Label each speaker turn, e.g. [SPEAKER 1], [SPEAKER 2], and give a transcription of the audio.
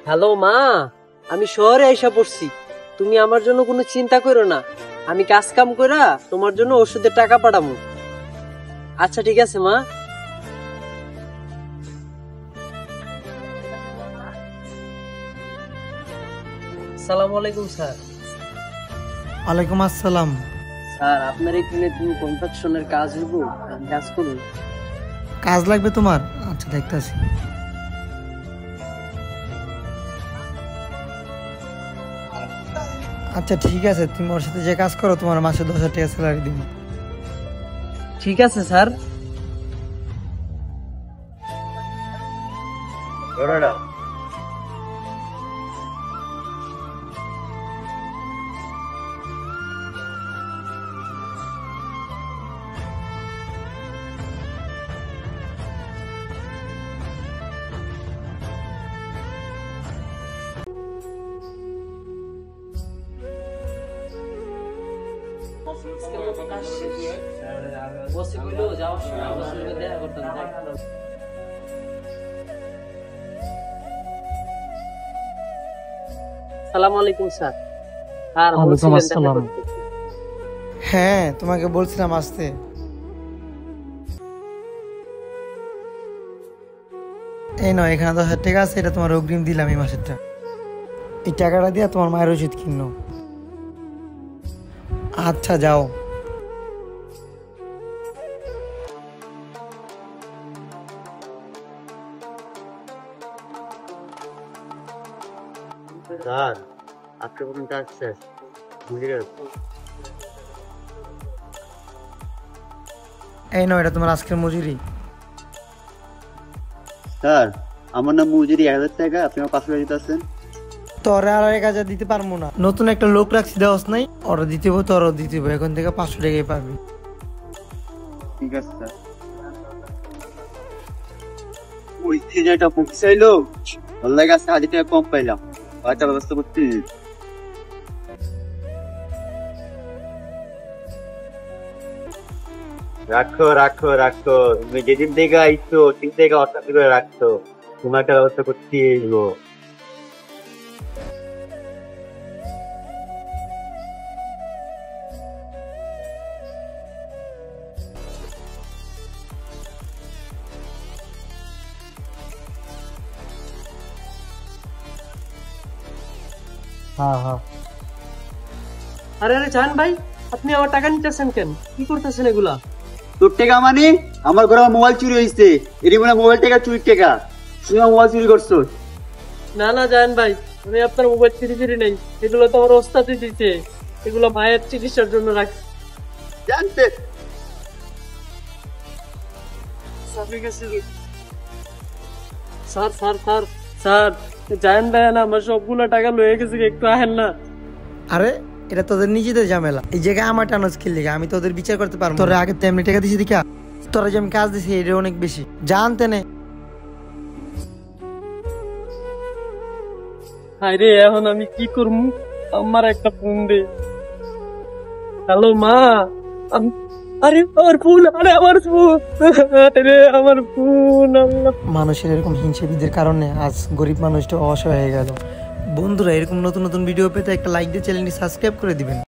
[SPEAKER 1] Hello মা, আমি শহরে আইসা পড়ছি। তুমি আমার জন্য কোনো চিন্তা করো না, আমি কাজ কাম কইরা তোমার জন্য ওষুধের টাকা পাঠাবো। আচ্ছা ঠিক আছে মা। আসসালামু আলাইকুম স্যার।
[SPEAKER 2] ওয়ালাইকুম আসসালাম।
[SPEAKER 1] স্যার আপনার এখানে তুমি কনস্ট্রাকশনের কাজ হইব, কাজ করুন।
[SPEAKER 2] কাজ লাগবে তোমার? আচ্ছা দেখতেছি। আচ্ছা ঠিক আছে, তুমি ওর সাথে যে কাজ করো তোমার মাসে 10,000 টাকা স্যালারি দিব।
[SPEAKER 1] ঠিক আছে স্যার। বসে কইলো যাওয়ার সময় বসে দেখা করতাম। আসসালামু আলাইকুম স্যার। আর
[SPEAKER 2] ওয়ালাইকুম আসসালাম। হ্যাঁ তোমাকে বলছিলাম আসতে। এই নয়, এখানে 10,000 টাকা আছে, এটা তোমার অগ্রিম দিলাম এই মাসেরটা। এই টাকাটা দিয়ে তোমার মায়ের ওষুধ কিনো। আচ্ছা যাও।
[SPEAKER 3] স্যার আজকে প্রথম কাজ শেষ, বুঝে গেল।
[SPEAKER 2] এই নয়, এটা তোমার আজকের মজুরি।
[SPEAKER 3] স্যার আমার নাম মজুরি 1,000 টাকা, আপনি আমার 500 টাকা দিতেছেন।
[SPEAKER 2] তোর আর 1,000 দিতে পারবো না, নতুন একটা লোক রাখছি দেওয়াস নাই, ওরা দিতে হবো তোরও দিতে হবো, এখন থেকে 500 টাকাই পাবি।
[SPEAKER 3] ঠিক আছে স্যার। ওই সিনিয়রটা পৌঁছে চাইলো, ভালো কাছে 1,000 টাকা কম পাইলাম, একটা ব্যবস্থা করতে। রাখো রাখো রাখো, তুমি যেদিন থেকে আইছো ঠিক থেকে অর্থাৎ করে রাখছো, তোমার একটা ব্যবস্থা করতে এলো।
[SPEAKER 2] হ্যাঁ হ্যাঁ।
[SPEAKER 1] আরে আরে জান ভাই, আপনি আমার টাকা নিতেছেন কেন? কি করতেছেন এগুলা?
[SPEAKER 3] তোর টাকা মানে? আমার ঘরে মোবাইল চুরি হয়েছে, এরই মানে মোবাইল টাকা চুরি টাকা, তুমি আমার মোবাইল চুরি করছো।
[SPEAKER 1] না না জান ভাই, আমি আপনার মোবাইল চুরি নেই, এগুলো তো আমার ওস্তাদই দিতে, এগুলো মায়ের চিকিৎসার জন্য রাখছি।
[SPEAKER 3] জানতে
[SPEAKER 1] স্যার স্যার স্যার স্যার, জান ভাই না আমার সবগুলো টাকা লয়ে গেছে, একটু আহেন না।
[SPEAKER 2] আরে এটা তোদের নিজেদের ঝামেলা, এই জায়গায় আমার টানস খেললে আমি তোদের বিচার করতে পারবো? তোরা আগে তেমনি টাকা দিছি দেখা, তোরা যে আমি কাজ দিছি এটা অনেক বেশি, জানতে নে।
[SPEAKER 1] আরে এখন আমি কি করবো? আমার একটা ফোন দে। হ্যালো মা, আরে আমার ফোন, আরে আমার ফোন, আরে আমার ফোন।
[SPEAKER 2] মানুষের এরকম হিংসা বিদের কারণে আজ গরিব মানুষটা অসহায় হয়ে গেল। বন্ধুরা এরকম নতুন নতুন ভিডিও পেতে একটা লাইক দিয়ে চ্যানেলটি সাবস্ক্রাইব করে দিবেন।